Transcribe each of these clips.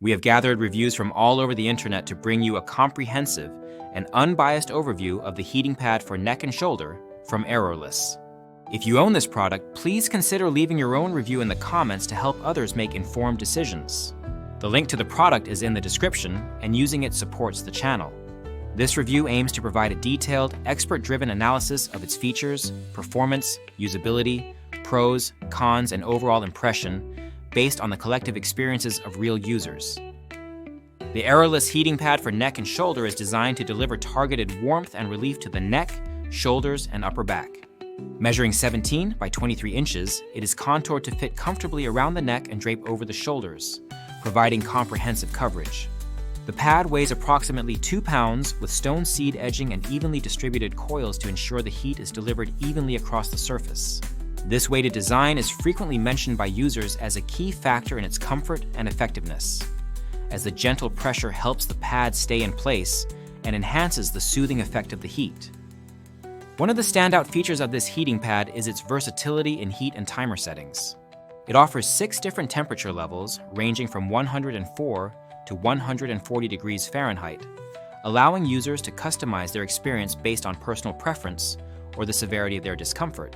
We have gathered reviews from all over the internet to bring you a comprehensive and unbiased overview of the heating pad for neck and shoulder from Aerolus. If you own this product, please consider leaving your own review in the comments to help others make informed decisions. The link to the product is in the description, and using it supports the channel. This review aims to provide a detailed, expert-driven analysis of its features, performance, usability, pros, cons, and overall impression based on the collective experiences of real users. The Aerolus heating pad for neck and shoulder is designed to deliver targeted warmth and relief to the neck, shoulders, and upper back. Measuring 17 by 23 inches, it is contoured to fit comfortably around the neck and drape over the shoulders, providing comprehensive coverage. The pad weighs approximately 2 pounds with stone seed edging and evenly distributed coils to ensure the heat is delivered evenly across the surface. This weighted design is frequently mentioned by users as a key factor in its comfort and effectiveness, as the gentle pressure helps the pad stay in place and enhances the soothing effect of the heat. One of the standout features of this heating pad is its versatility in heat and timer settings. It offers 6 different temperature levels ranging from 104 to 140 degrees Fahrenheit, allowing users to customize their experience based on personal preference or the severity of their discomfort.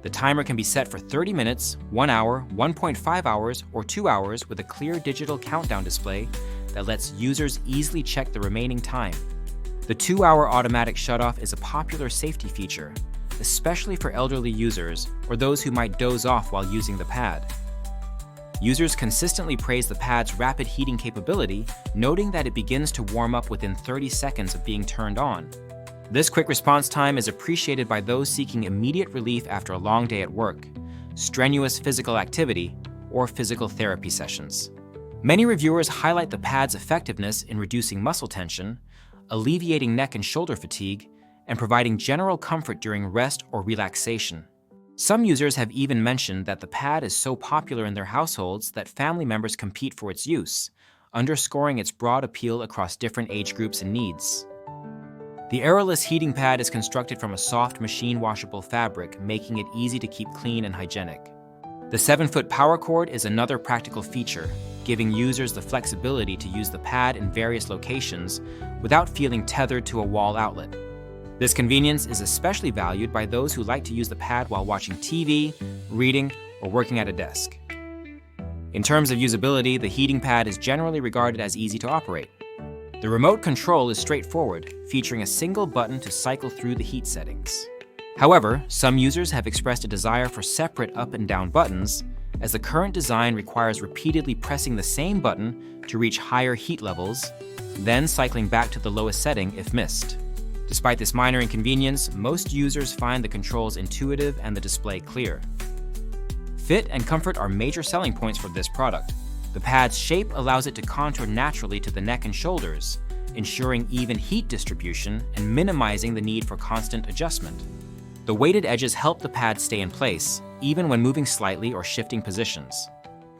The timer can be set for 30 minutes, 1 hour, 1.5 hours, or 2 hours with a clear digital countdown display that lets users easily check the remaining time. The 2-hour automatic shutoff is a popular safety feature, especially for elderly users or those who might doze off while using the pad. Users consistently praise the pad's rapid heating capability, noting that it begins to warm up within 30 seconds of being turned on. This quick response time is appreciated by those seeking immediate relief after a long day at work, strenuous physical activity, or physical therapy sessions. Many reviewers highlight the pad's effectiveness in reducing muscle tension, alleviating neck and shoulder fatigue, and providing general comfort during rest or relaxation. Some users have even mentioned that the pad is so popular in their households that family members compete for its use, underscoring its broad appeal across different age groups and needs. The Aerolus heating pad is constructed from a soft machine-washable fabric, making it easy to keep clean and hygienic. The 7-foot power cord is another practical feature, giving users the flexibility to use the pad in various locations without feeling tethered to a wall outlet. This convenience is especially valued by those who like to use the pad while watching TV, reading, or working at a desk. In terms of usability, the heating pad is generally regarded as easy to operate. The remote control is straightforward, featuring a single button to cycle through the heat settings. However, some users have expressed a desire for separate up and down buttons, as the current design requires repeatedly pressing the same button to reach higher heat levels, then cycling back to the lowest setting if missed. Despite this minor inconvenience, most users find the controls intuitive and the display clear. Fit and comfort are major selling points for this product. The pad's shape allows it to contour naturally to the neck and shoulders, ensuring even heat distribution and minimizing the need for constant adjustment. The weighted edges help the pad stay in place, even when moving slightly or shifting positions.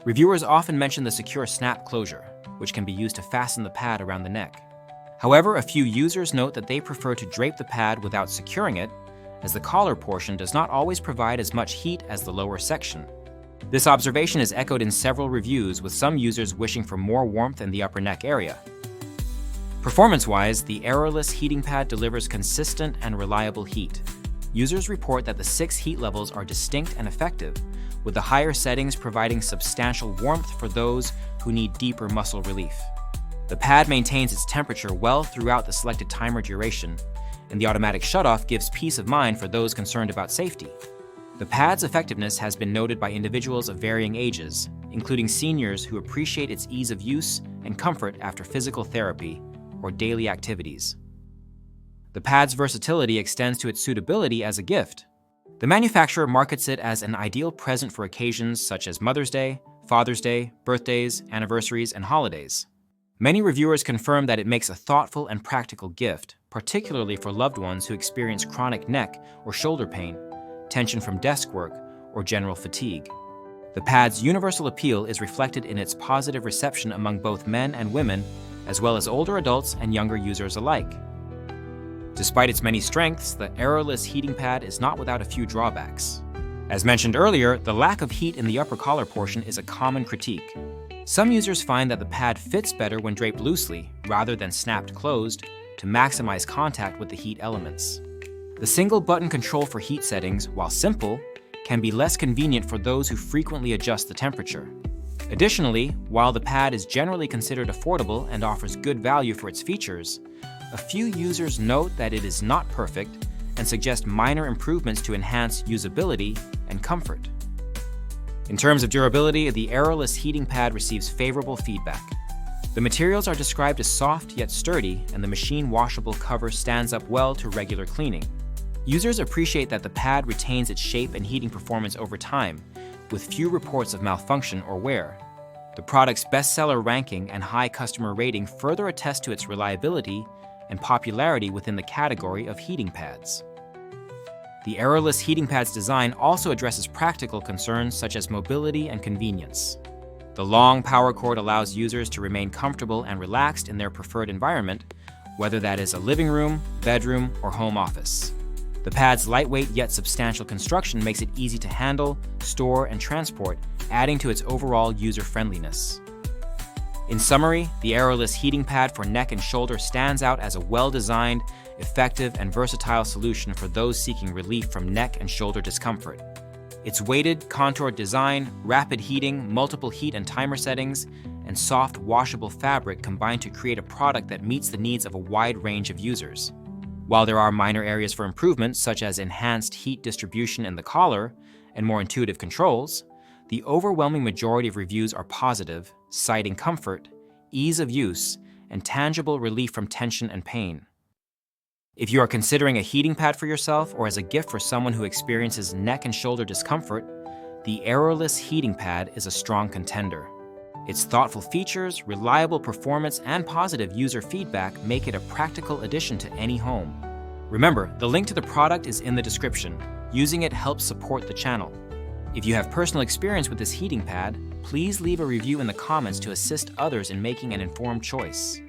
Reviewers often mention the secure snap closure, which can be used to fasten the pad around the neck. However, a few users note that they prefer to drape the pad without securing it, as the collar portion does not always provide as much heat as the lower section. This observation is echoed in several reviews, with some users wishing for more warmth in the upper neck area. Performance-wise, the Aerolus heating pad delivers consistent and reliable heat. Users report that the 6 heat levels are distinct and effective, with the higher settings providing substantial warmth for those who need deeper muscle relief. The pad maintains its temperature well throughout the selected timer duration, and the automatic shutoff gives peace of mind for those concerned about safety. The pad's effectiveness has been noted by individuals of varying ages, including seniors who appreciate its ease of use and comfort after physical therapy or daily activities. The pad's versatility extends to its suitability as a gift. The manufacturer markets it as an ideal present for occasions such as Mother's Day, Father's Day, birthdays, anniversaries, and holidays. Many reviewers confirm that it makes a thoughtful and practical gift, particularly for loved ones who experience chronic neck or shoulder pain, tension from desk work, or general fatigue. The pad's universal appeal is reflected in its positive reception among both men and women, as well as older adults and younger users alike. Despite its many strengths, the Aerolus heating pad is not without a few drawbacks. As mentioned earlier, the lack of heat in the upper collar portion is a common critique. Some users find that the pad fits better when draped loosely rather than snapped closed to maximize contact with the heat elements. The single button control for heat settings, while simple, can be less convenient for those who frequently adjust the temperature. Additionally, while the pad is generally considered affordable and offers good value for its features, a few users note that it is not perfect and suggest minor improvements to enhance usability and comfort. In terms of durability, the Aeroless heating pad receives favorable feedback. The materials are described as soft yet sturdy, and the machine washable cover stands up well to regular cleaning. Users appreciate that the pad retains its shape and heating performance over time, with few reports of malfunction or wear. The product's bestseller ranking and high customer rating further attest to its reliability and popularity within the category of heating pads. The Aeroless heating pad's design also addresses practical concerns such as mobility and convenience. The long power cord allows users to remain comfortable and relaxed in their preferred environment, whether that is a living room, bedroom, or home office. The pad's lightweight yet substantial construction makes it easy to handle, store, and transport, adding to its overall user-friendliness. In summary, the Aeroless heating pad for neck and shoulder stands out as a well-designed, effective, and versatile solution for those seeking relief from neck and shoulder discomfort. Its weighted, contoured design, rapid heating, multiple heat and timer settings, and soft, washable fabric combine to create a product that meets the needs of a wide range of users. While there are minor areas for improvement, such as enhanced heat distribution in the collar and more intuitive controls, the overwhelming majority of reviews are positive, citing comfort, ease of use, and tangible relief from tension and pain. If you are considering a heating pad for yourself or as a gift for someone who experiences neck and shoulder discomfort, the Aeroless heating pad is a strong contender. Its thoughtful features, reliable performance, and positive user feedback make it a practical addition to any home. Remember, the link to the product is in the description. Using it helps support the channel. If you have personal experience with this heating pad, please leave a review in the comments to assist others in making an informed choice.